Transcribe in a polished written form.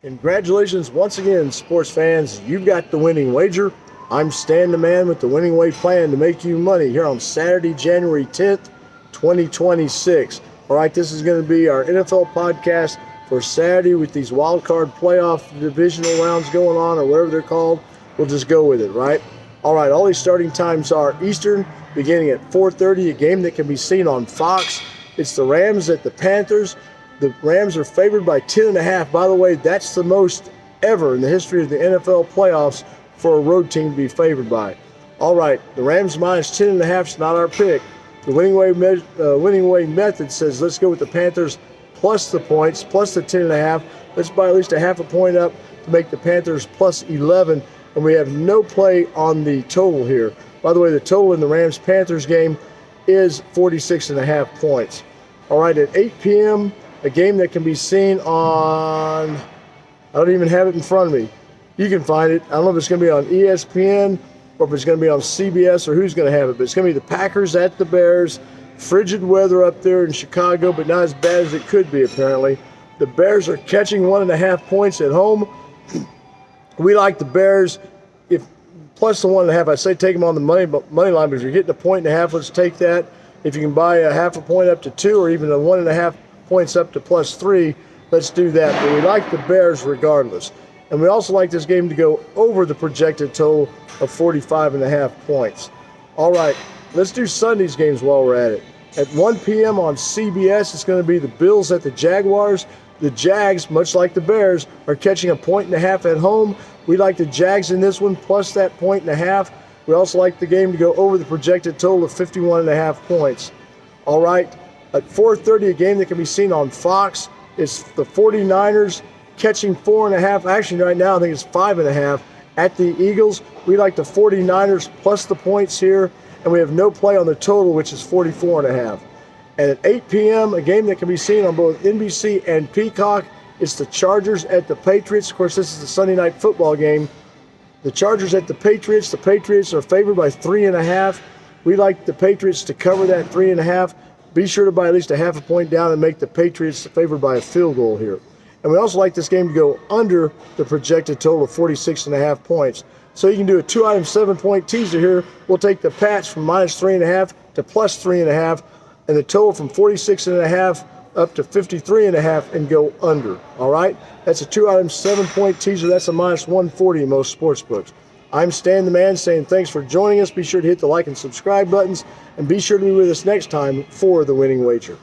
Congratulations once again, sports fans. You've got the winning wager. I'm Stan the Man with the Winning Way plan to make you money here on Saturday, January 10th, 2026. All right, this is going to be our NFL podcast for Saturday with these wild card playoff divisional rounds going on, or whatever they're called. We'll just go with it, right? All right, all these starting times are Eastern, beginning at 4:30, a game that can be seen on Fox. It's the Rams at the Panthers. The Rams are favored by 10.5. By the way, that's the most ever in the history of the NFL playoffs for a road team to be favored by. All right, the Rams minus 10.5 is not our pick. The winning way method says let's go with the Panthers plus the points, plus the 10.5. Let's buy at least a half a point up to make the Panthers plus 11. And we have no play on the total here. By the way, the total in the Rams-Panthers game is 46.5 points. All right, at 8 p.m., a game that can be seen on, I don't even have it in front of me. You can find it. I don't know if it's going to be on ESPN or if it's going to be on CBS or who's going to have it, but it's going to be the Packers at the Bears. Frigid weather up there in Chicago, but not as bad as it could be, apparently. The Bears are catching 1.5 points at home. We like the Bears. If plus the 1.5, I say take them on the money line, but if you're getting a 1.5, let's take that. If you can buy a half a point up to 2 or even a 1.5 points up to plus 3, let's do that. But we like the Bears regardless. And we also like this game to go over the projected total of 45.5 points. All right, let's do Sunday's games while we're at it. At 1 p.m. on CBS, it's going to be the Bills at the Jaguars. The Jags, much like the Bears, are catching 1.5 at home. We like the Jags in this one, plus that 1.5. We also like the game to go over the projected total of 51.5 points. All right, at 4:30, a game that can be seen on Fox. It's the 49ers catching 4.5. Actually, right now, I think it's 5.5 at the Eagles. We like the 49ers plus the points here, and we have no play on the total, which is 44.5. And at 8 p.m., a game that can be seen on both NBC and Peacock. It's the Chargers at the Patriots. Of course, this is the Sunday night football game. The Chargers at the Patriots. The Patriots are favored by 3.5. We like the Patriots to cover that 3.5. Be sure to buy at least a half a point down and make the Patriots favored by a field goal here. And we also like this game to go under the projected total of 46.5 points. So you can do a 2-item 7-point teaser here. We'll take the Pats from minus 3.5 to plus 3.5, and the total from 46.5 up to 53.5 and go under. All right? That's a 2-item 7-point teaser. That's a minus 140 in most sports books. I'm Stan the Man saying thanks for joining us. Be sure to hit the like and subscribe buttons, and be sure to be with us next time for the winning wager.